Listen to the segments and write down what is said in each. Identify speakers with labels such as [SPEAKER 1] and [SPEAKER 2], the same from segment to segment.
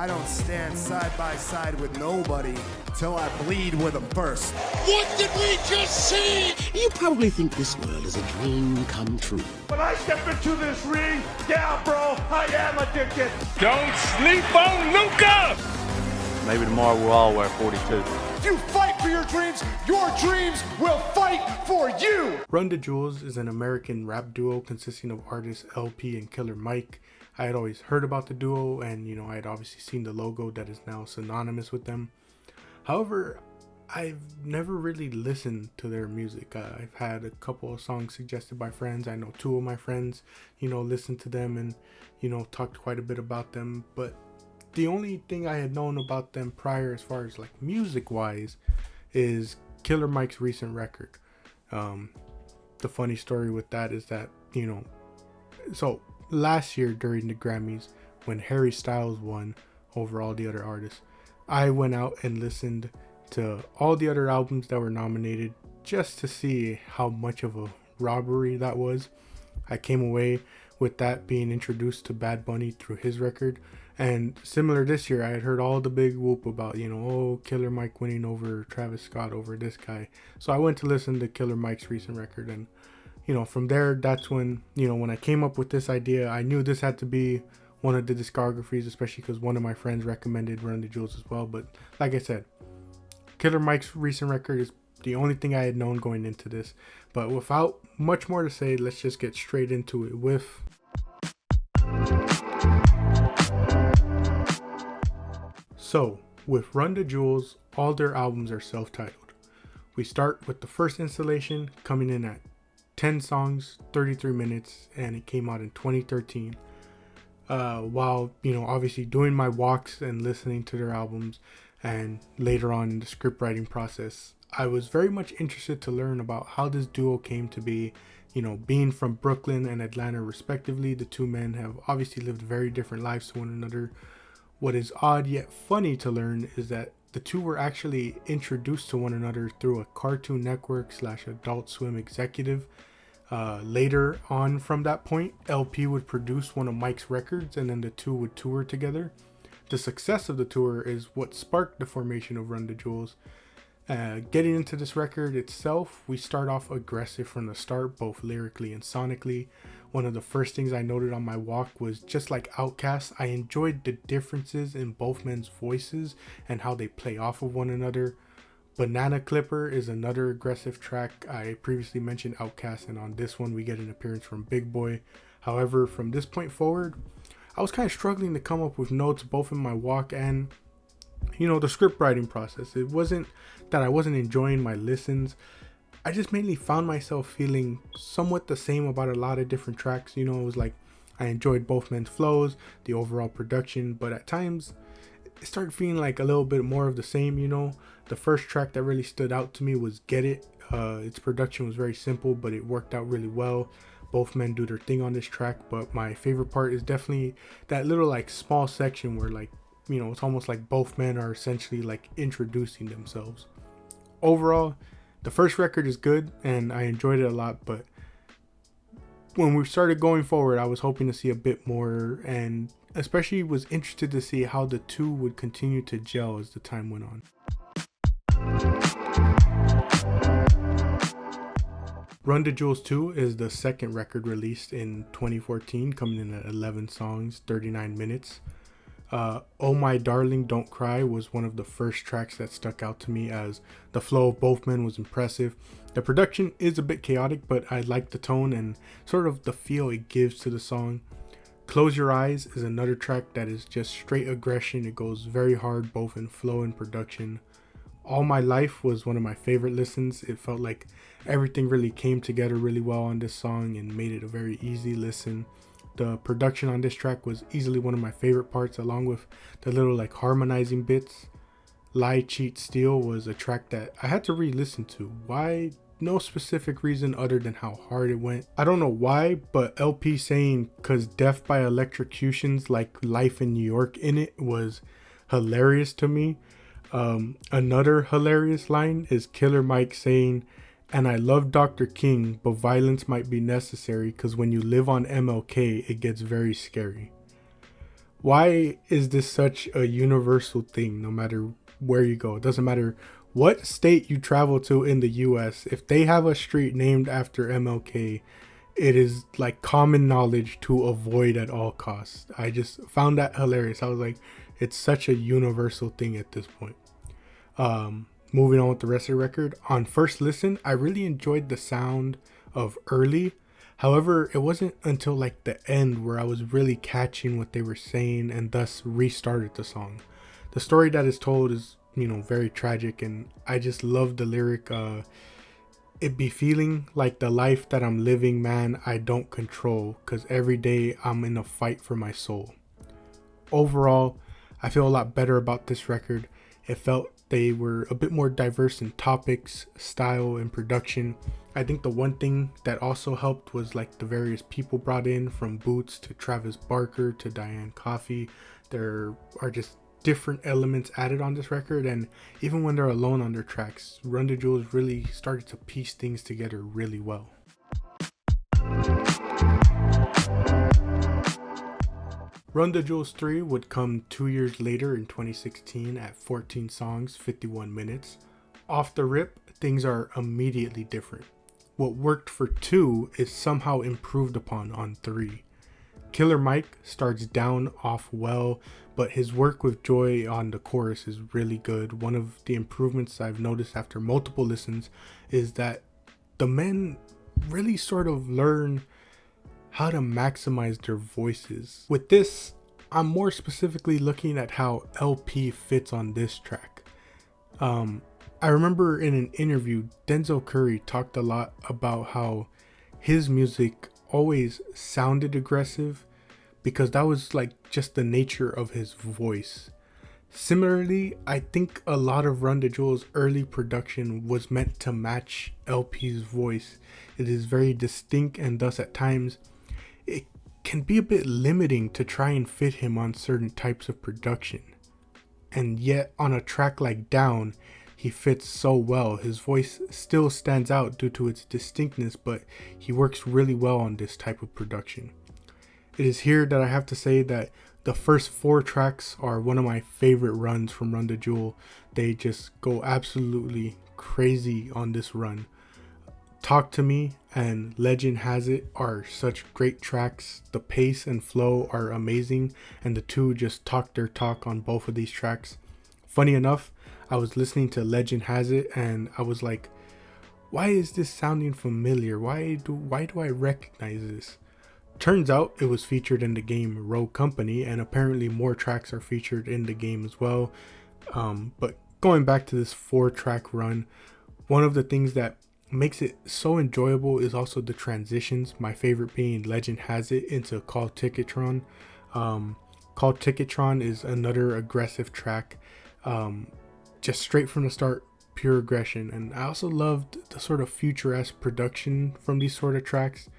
[SPEAKER 1] I don't stand side by side with nobody till I bleed with them first.
[SPEAKER 2] What did we just see? You probably think this world is a dream come true.
[SPEAKER 3] When I step into this ring, yeah, bro, I am addicted.
[SPEAKER 4] Don't sleep on Luca!
[SPEAKER 5] Maybe tomorrow we'll all wear 42.
[SPEAKER 1] If you fight for your dreams will fight for you!
[SPEAKER 6] Run the Jewels is an American rap duo consisting of artists LP and Killer Mike. I had always heard about the duo and, I had obviously seen the logo that is now synonymous with them. However, I've never really listened to their music. I've had a couple of songs suggested by friends. I know two of my friends, listened to them and, talked quite a bit about them. But the only thing I had known about them prior as far as like music wise is Killer Mike's recent record. The funny story with that is that, so last year during the Grammys, when Harry Styles won over all the other artists, I went out and listened to all the other albums that were nominated just to see how much of a robbery that was. I came away with that being introduced to Bad Bunny through his record. And similar this year, I had heard all the big whoop about, Killer Mike winning over Travis Scott over this guy. So I went to listen to Killer Mike's recent record. And, from there, that's when, when I came up with this idea, I knew this had to be one of the discographies, especially because one of my friends recommended Run the Jewels as well. But like I said, Killer Mike's recent record is the only thing I had known going into this. But without much more to say, let's just get straight into it with... So, with Run the Jewels, all their albums are self-titled. We start with the first installation coming in at 10 songs, 33 minutes, and it came out in 2013. While, obviously doing my walks and listening to their albums, and later on in the script writing process, I was very much interested to learn about how this duo came to be. Being from Brooklyn and Atlanta respectively, the two men have obviously lived very different lives to one another. What is odd yet funny to learn is that the two were actually introduced to one another through a Cartoon Network / Adult Swim executive. Later on from that point, LP would produce one of Mike's records and then the two would tour together. The success of the tour is what sparked the formation of Run the Jewels. Getting into this record itself, we start off aggressive from the start, both lyrically and sonically. One of the first things I noted on my walk was, just like Outkast, I enjoyed the differences in both men's voices and how they play off of one another. Banana Clipper is another aggressive track. I previously mentioned Outkast, and on this one we get an appearance from Big Boy. However, from this point forward, I was kind of struggling to come up with notes both in my walk and, the script writing process. It wasn't that I wasn't enjoying my listens. I just mainly found myself feeling somewhat the same about a lot of different tracks. It was like I enjoyed both men's flows, the overall production, but at times it started feeling like a little bit more of the same. The first track that really stood out to me was Get It. Its production was very simple, but it worked out really well. Both men do their thing on this track, but my favorite part is definitely that little like small section where it's almost like both men are essentially like introducing themselves. Overall, the first record is good and I enjoyed it a lot, but when we started going forward, I was hoping to see a bit more and especially was interested to see how the two would continue to gel as the time went on. Run the Jewels 2 is the second record released in 2014, coming in at 11 songs, 39 minutes. Oh My Darling Don't Cry was one of the first tracks that stuck out to me, as the flow of both men was impressive. The production is a bit chaotic, but I like the tone and sort of the feel it gives to the song. Close Your Eyes is another track that is just straight aggression. It goes very hard both in flow and production. All My Life was one of my favorite listens. It felt like everything really came together really well on this song and made it a very easy listen. The production on this track was easily one of my favorite parts, along with the little like harmonizing bits. Lie, Cheat, Steal was a track that I had to re-listen to. Why? No specific reason other than how hard it went. I don't know why, but LP saying "cause death by electrocutions like Life in New York" in it was hilarious to me. Another hilarious line is Killer Mike saying, "And I love Dr. King, but violence might be necessary because when you live on MLK, it gets very scary." Why is this such a universal thing no matter where you go? It doesn't matter what state you travel to in the US. If they have a street named after MLK, it is like common knowledge to avoid at all costs. I just found that hilarious. I was like, it's such a universal thing at this point. Moving on with the rest of the record. On first listen, I really enjoyed the sound of Early. However, it wasn't until like the end where I was really catching what they were saying and thus restarted the song. The story that is told is, very tragic, and I just love the lyric, it be feeling like the life that I'm living, man, I don't control, 'cause every day I'm in a fight for my soul. Overall, I feel a lot better about this record. It felt they were a bit more diverse in topics, style, and production. I think the one thing that also helped was like the various people brought in, from Boots to Travis Barker to Diane Coffey. There are just different elements added on this record, and even when they're alone on their tracks, Run the Jewels really started to piece things together really well. Run the Jewels 3 would come 2 years later in 2016 at 14 songs, 51 minutes. Off the rip, things are immediately different. What worked for 2 is somehow improved upon on 3. Killer Mike starts down off well, but his work with Joy on the chorus is really good. One of the improvements I've noticed after multiple listens is that the men really sort of learn how to maximize their voices. With this, I'm more specifically looking at how LP fits on this track. I remember in an interview, Denzel Curry talked a lot about how his music always sounded aggressive because that was like just the nature of his voice. Similarly, I think a lot of Run the Jewels' early production was meant to match LP's voice. It is very distinct, and thus at times it can be a bit limiting to try and fit him on certain types of production. And yet on a track like Down, he fits so well. His voice still stands out due to its distinctness, but he works really well on this type of production. It is here that I have to say that the first 4 tracks are one of my favorite runs from Run the Jewel. They just go absolutely crazy on this run. Talk to Me and Legend Has It are such great tracks. The pace and flow are amazing, and the two just talk their talk on both of these tracks. Funny enough, I was listening to Legend Has It and I was like, why is this sounding familiar? Why do I recognize this? Turns out it was featured in the game Rogue Company, and apparently more tracks are featured in the game as well. But going back to this 4-track run, one of the things that makes it so enjoyable is also the transitions. My favorite being Legend Has It into Call Ticketron. Call Ticketron is another aggressive track. Just straight from the start, pure aggression. And I also loved the sort of future-esque production from these sort of tracks.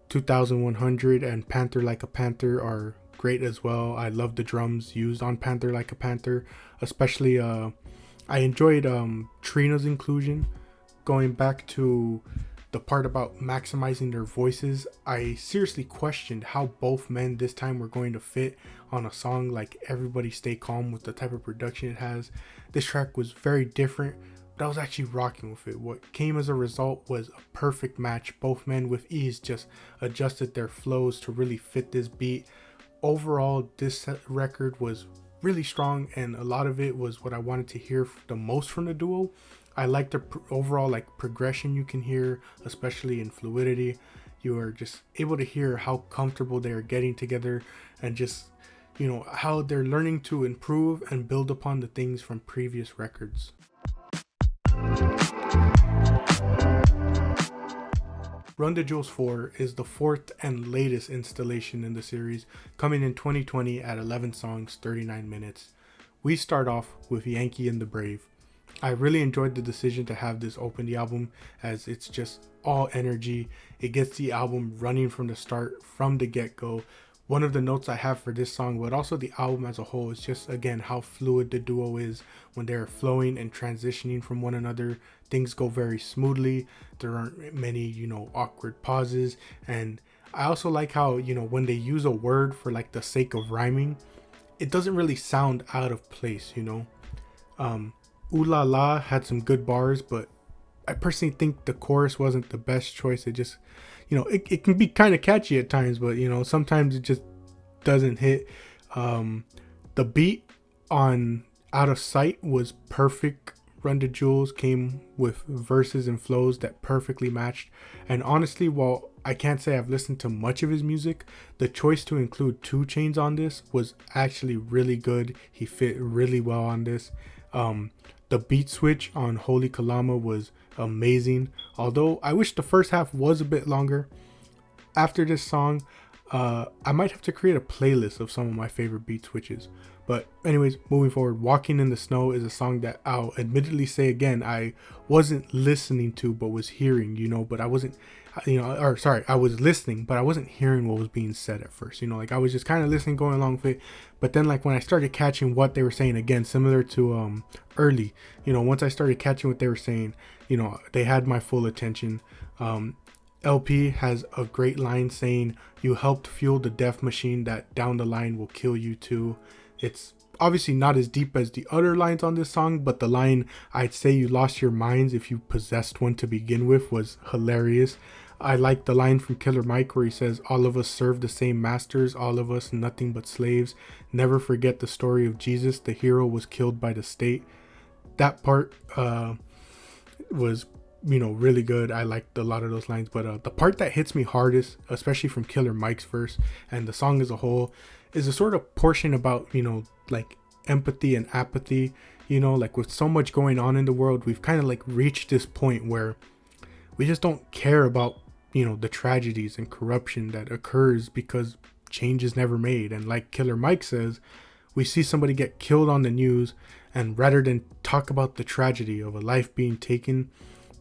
[SPEAKER 6] 2100 and Panther Like a Panther are great as well. I love the drums used on Panther Like a Panther, especially I enjoyed Trina's inclusion. Going back to the part about maximizing their voices, I seriously questioned how both men this time were going to fit on a song like Everybody Stay Calm with the type of production it has. This track was very different, but I was actually rocking with it. What came as a result was a perfect match. Both men with ease just adjusted their flows to really fit this beat. Overall, this record was really strong, and a lot of it was what I wanted to hear the most from the duo. I like the overall progression you can hear, especially in Fluidity. You are just able to hear how comfortable they are getting together, and just how they're learning to improve and build upon the things from previous records. Run the Jewels 4 is the 4th and latest installation in the series, coming in 2020 at 11 songs, 39 minutes. We start off with Yankee and the Brave. I really enjoyed the decision to have this open the album, as it's just all energy. It gets the album running from the start, from the get-go. One of the notes I have for this song, but also the album as a whole, is just again how fluid the duo is when they're flowing and transitioning from one another. Things go very smoothly. There aren't many, awkward pauses, and I also like how, you know, when they use a word for like the sake of rhyming, it doesn't really sound out of place, you know. Ooh La La had some good bars, but I personally think the chorus wasn't the best choice. It just, you know, it can be kind of catchy at times, but, you know, sometimes it just doesn't hit. The beat on Out of Sight was perfect. Run the Jewels came with verses and flows that perfectly matched. And honestly, while I can't say I've listened to much of his music, the choice to include 2 Chainz on this was actually really good. He fit really well on this. The beat switch on Holy Kalama was amazing, although I wish the first half was a bit longer. After this song, I might have to create a playlist of some of my favorite beat switches. But anyways, moving forward, Walking in the Snow is a song that I'll admittedly say again, I wasn't listening to, but was hearing, you know, but I wasn't, you know, or sorry, I was listening, but I wasn't hearing what was being said at first, you know, like I was just kind of listening, going along with it. But then like when I started catching what they were saying, again, similar to Early, you know, once I started catching what they were saying, you know, they had my full attention. LP has a great line saying, "You helped fuel the death machine that down the line will kill you too." It's obviously not as deep as the other lines on this song, but the line, "I'd say you lost your minds if you possessed one to begin with," was hilarious. I like the line from Killer Mike where he says, "All of us serve the same masters, all of us nothing but slaves. Never forget the story of Jesus. The hero was killed by the state." That part was, you know, really good. I liked a lot of those lines, but the part that hits me hardest, especially from Killer Mike's verse and the song as a whole, is a sort of portion about, you know, like empathy and apathy. You know, like with so much going on in the world, we've kind of like reached this point where we just don't care about, you know, the tragedies and corruption that occurs because change is never made. And like Killer Mike says, we see somebody get killed on the news, and rather than talk about the tragedy of a life being taken,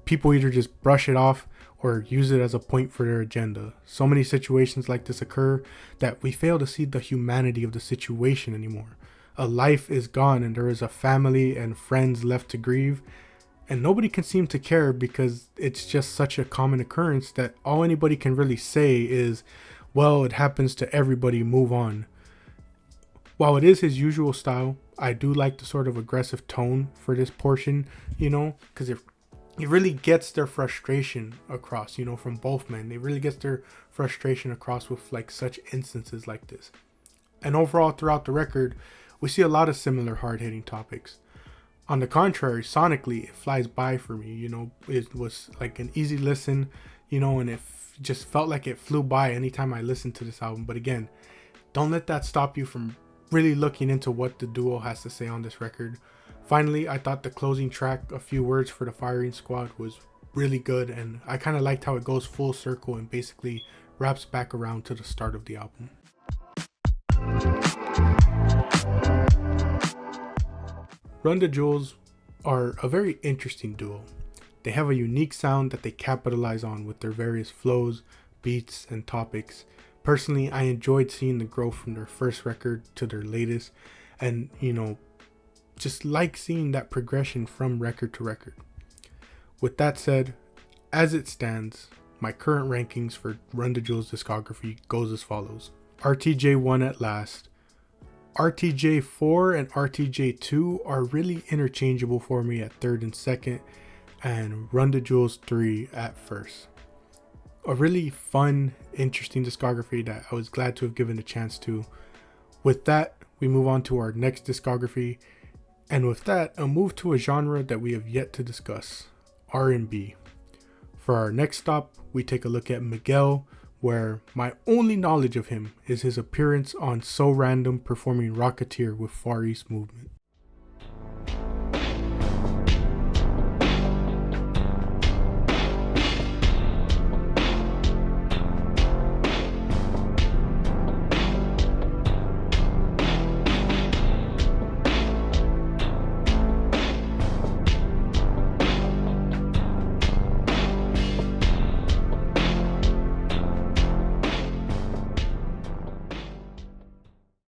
[SPEAKER 6] people either just brush it off or use it as a point for their agenda. So many situations like this occur that we fail to see the humanity of the situation anymore. A life is gone and there is a family and friends left to grieve, and nobody can seem to care because it's just such a common occurrence that all anybody can really say is, well, it happens to everybody, move on. While it is his usual style, I do like the sort of aggressive tone for this portion, you know, because it really gets their frustration across, you know, from both men. It really gets their frustration across with like such instances like this. And overall, throughout the record, we see a lot of similar hard-hitting topics. On the contrary, sonically, it flies by for me, you know. It was like an easy listen, you know, and it just felt like it flew by anytime I listened to this album. But again, don't let that stop you from really looking into what the duo has to say on this record. Finally, I thought the closing track, A Few Words for the Firing Squad, was really good, and I kind of liked how it goes full circle and basically wraps back around to the start of the album. Run the Jewels are a very interesting duo. They have a unique sound that they capitalize on with their various flows, beats, and topics. Personally, I enjoyed seeing the growth from their first record to their latest, and, you know, just like seeing that progression from record to record. With that said, as it stands, my current rankings for Run the Jewels discography goes as follows. RTJ 1 at last. RTJ 4 and RTJ 2 are really interchangeable for me at third and second, and Run the Jewels 3 at first. A really fun, interesting discography that I was glad to have given a chance to. With that, we move on to our next discography, and with that, a move to a genre that we have yet to discuss, R&B. For our next stop, we take a look at Miguel, where my only knowledge of him is his appearance on So Random performing Rocketeer with Far East Movement.